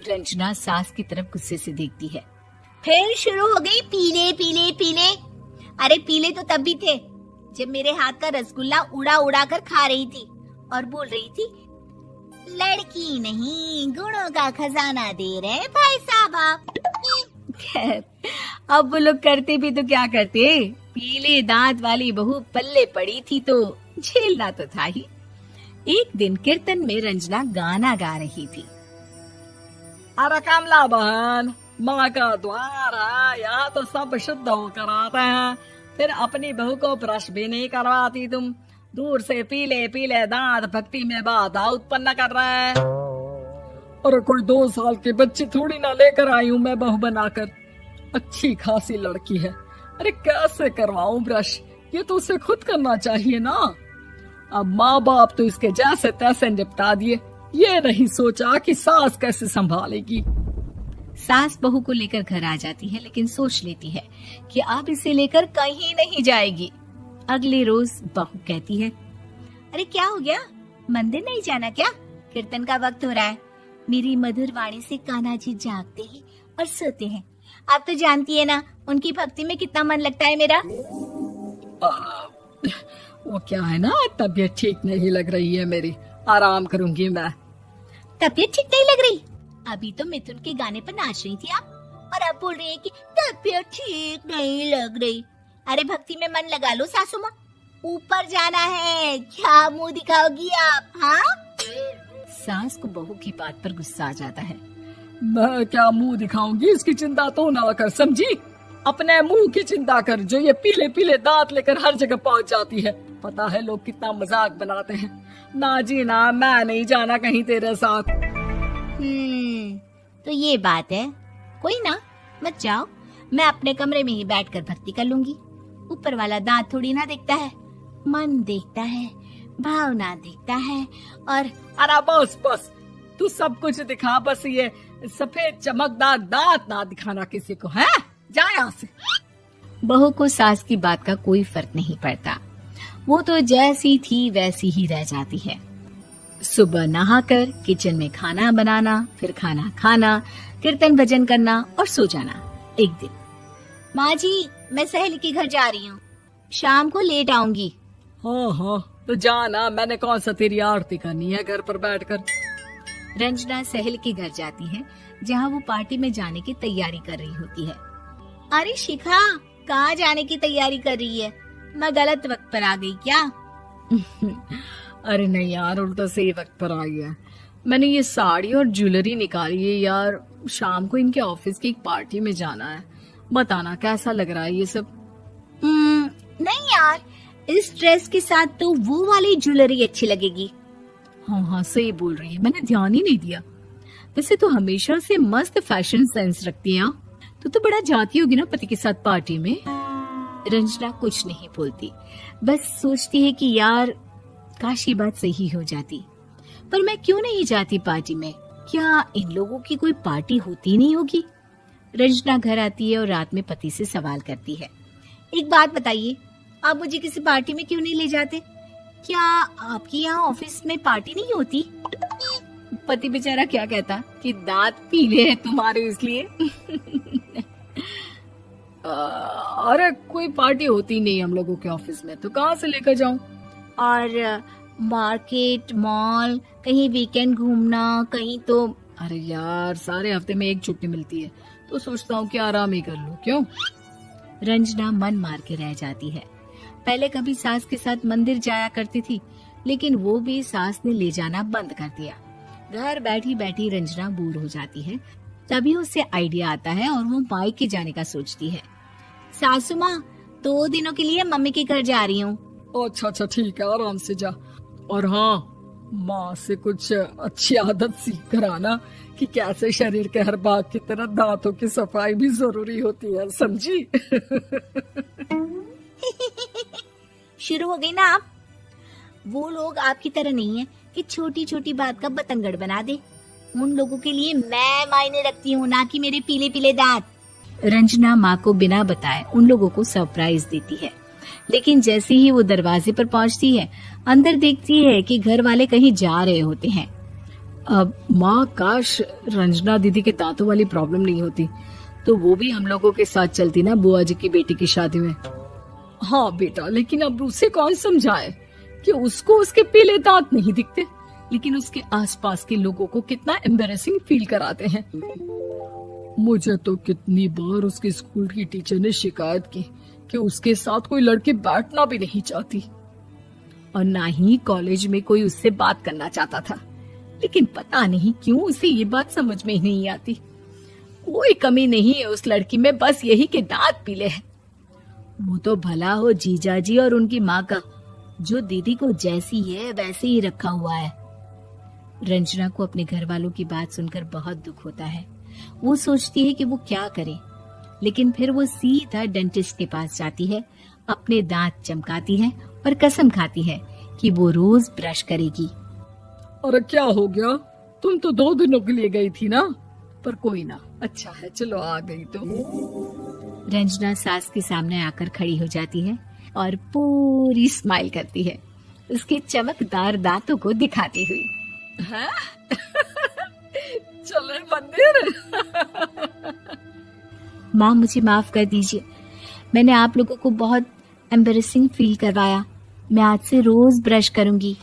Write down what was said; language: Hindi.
रंजना सास की तरफ गुस्से से देखती है। फिर शुरू हो गई पीले पीले पीले। अरे पीले तो तब भी थे जब मेरे हाथ का रसगुल्ला उड़ा उड़ा कर खा रही थी और बोल रही थी, लड़की नहीं गुणों का खजाना दे रहे भाई साहब आप। खैर, अब वो लोग करते भी तो क्या करते, पीले दांत वाली बहू पल्ले पड़ी थी तो झेलना तो था ही। एक दिन कीर्तन में रंजना गाना गा रही थी। अरे कमला बहन, माँ का द्वार है, यहाँ तो सब शुद्ध होकर आते हैं, फिर अपनी बहू को ब्रश भी नहीं करवाती तुम। दूर से पीले पीले दांत भक्ति में बाधा उत्पन्न कर रहे हैं। अरे कोई 2 साल के बच्चे थोड़ी ना लेकर आई हूँ मैं बहू बनाकर, अच्छी खासी लड़की है। अरे कैसे करवाऊं ब्रश, ये तो उसे खुद करना चाहिए ना। अब माँ बाप तो इसके जैसे तैसे निपटा दिए, ये नहीं सोचा कि सास कैसे संभालेगी। सास बहू को लेकर घर आ जाती है, लेकिन सोच लेती है कि अब इसे लेकर कहीं नहीं जाएगी। अगले रोज बहू कहती है, अरे क्या हो गया, मंदिर नहीं जाना क्या? कीर्तन का वक्त हो रहा है। मेरी मधुर वाणी से कान्हा जी जागते हैं और सोते हैं। आप तो जानती है ना उनकी भक्ति में कितना मन लगता है मेरा। वो क्या है ना, तबीयत ठीक नहीं लग रही है मेरी, आराम करूंगी मैं। तबीयत ठीक नहीं लग रही? अभी तो मिथुन के गाने पर नाच रही थी आप, और अब बोल रही है कि तबीयत ठीक नहीं लग रही। अरे भक्ति में मन लगा लो सासू माँ, ऊपर जाना है, क्या मुंह दिखाओगी आप? हाँ, सास को बहू की बात पर गुस्सा आ जाता है। मैं क्या मुंह दिखाऊंगी, इसकी चिंता तो ना कर, समझी? अपने मुंह की चिंता कर, जो ये पीले पीले दांत लेकर हर जगह पहुंच जाती है। पता है लोग कितना मजाक बनाते हैं। ना जी ना, मैं नहीं जाना कहीं तेरे साथ। तो ये बात है। कोई ना, मत जाओ, मैं अपने कमरे में ही बैठकर भक्ति कर लूंगी। ऊपर वाला दांत थोड़ी ना देखता है, मन देखता है, भावना देखता है। और अरे बस बस, तू सब कुछ दिखा, बस ये सफेद चमकदार दांत ना दिखाना किसी को, है? जा यहाँ से। बहू को सास की बात का कोई फर्क नहीं पड़ता, वो तो जैसी थी वैसी ही रह जाती है। सुबह नहाकर किचन में खाना बनाना, फिर खाना खाना, कीर्तन भजन करना और सो जाना। एक दिन, माँ जी मैं सहेली के घर जा रही हूँ, शाम को लेट आऊंगी। हाँ हाँ, तो जाना, मैंने कौन सा तेरी आरती करनी है घर पर बैठकर। रंजना सहेली के घर जाती है, जहाँ वो पार्टी में जाने की तैयारी कर रही होती है। अरे शिखा, कहाँ जाने की तैयारी कर रही है? मैं गलत वक्त पर आ गई क्या? अरे नहीं यार, उल्टा सही वक्त पर आई है। मैंने ये साड़ी और ज्वेलरी निकाली है यार, शाम को इनके ऑफिस की एक पार्टी में जाना है। बताना कैसा लग रहा है ये सब? नहीं यार, इस ड्रेस के साथ तो वो वाली ज्वेलरी अच्छी लगेगी। हाँ हाँ सही बोल रही है, मैंने ध्यान ही नहीं दिया। वैसे तो हमेशा से मस्त फैशन सेंस रखती है। तो बड़ा जाती होगी ना पति के साथ पार्टी में। रंजना कुछ नहीं बोलती, बस सोचती है कि यार काश ये बात सही हो जाती, पर मैं क्यों नहीं जाती पार्टी में? क्या इन लोगों की कोई पार्टी होती नहीं होगी? रंजना घर आती है और रात में पति से सवाल करती है, एक बात बताइए, आप मुझे किसी पार्टी में क्यों नहीं ले जाते? क्या आपके यहाँ ऑफिस में पार्टी नहीं होती? पति बेचारा क्या कहता कि दांत पीले हैं तुम्हारे इसलिए। अरे कोई पार्टी होती नहीं हम लोगों के ऑफिस में, तो कहाँ से लेकर जाऊं? और मार्केट, मॉल, कहीं वीकेंड घूमना, कहीं तो। अरे यार, सारे हफ्ते में एक छुट्टी मिलती है, तो सोचता हूँ कि आराम ही कर लूं। क्यों? रंजना मन मार के रह जाती है। पहले कभी सास के साथ मंदिर जाया करती थी, लेकिन वो भी सास ने ले जाना बंद कर दिया। घर बैठी बैठी रंजना बोर हो जाती है। तभी उसे आइडिया आता है और वो मायके जाने का सोचती है। सासू माँ, 2 दिनों के लिए मम्मी के घर जा रही हूँ। अच्छा अच्छा ठीक है, आराम से जा। और हाँ, माँ से कुछ अच्छी आदत सीख कर आना कि कैसे शरीर के हर भाग की तरह दांतों की सफाई भी जरूरी होती है, समझी? शुरू हो गई ना आप। वो लोग आपकी तरह नहीं है कि छोटी छोटी बात का बतंगड़ बना दे। उन लोगों के लिए मैं मायने रखती हूँ, ना कि मेरे पीले पीले दांत। रंजना माँ को बिना बताए उन लोगों को सरप्राइज देती है, लेकिन जैसे ही वो दरवाजे पर पहुंचती है, अंदर देखती है कि घर वाले कहीं जा रहे होते हैं। अब माँ, काश रंजना दीदी के दांतों वाली प्रॉब्लम नहीं होती तो वो भी हम लोगों के साथ चलती ना बुआ जी की बेटी की शादी में। हाँ बेटा, लेकिन अब उसे कौन समझाए कि उसको उसके पीले दांत नहीं दिखते, लेकिन उसके आसपास के लोगों को कितना एम्बैरेसिंग फील कराते हैं। मुझे तो कितनी बार उसके स्कूल की टीचर ने शिकायत की कि उसके साथ कोई लड़की बैठना भी नहीं चाहती और ना ही कॉलेज में कोई उससे बात करना चाहता था, लेकिन पता नहीं क्यों उसे ये बात समझ में ही नहीं आती। कोई कमी नहीं है उस लड़की में, बस यही कि दांत पीले हैं। वो तो भला हो जीजा जी और उनकी माँ का, जो दीदी को जैसी है वैसे ही रखा हुआ है। रंजना को अपने घर वालों की बात सुनकर बहुत दुख होता है। वो सोचती है कि वो क्या करे, लेकिन फिर वो सीधा डेंटिस्ट के पास जाती है, अपने दांत चमकाती है और कसम खाती है कि वो रोज ब्रश करेगी। अरे क्या हो गया, तुम तो 2 दिनों के लिए गई थी ना, पर कोई ना, अच्छा है चलो आ गई तो। रंजना सास के सामने आकर खड़ी हो जाती है और पूरी स्माइल करती है, उसके चमकदार दांतों को दिखाती हुई। हैं? चले मंदिर। माँ, मुझे माफ कर दीजिए, मैंने आप लोगों को बहुत एम्बैरेसिंग फील करवाया। मैं आज से रोज ब्रश करूंगी।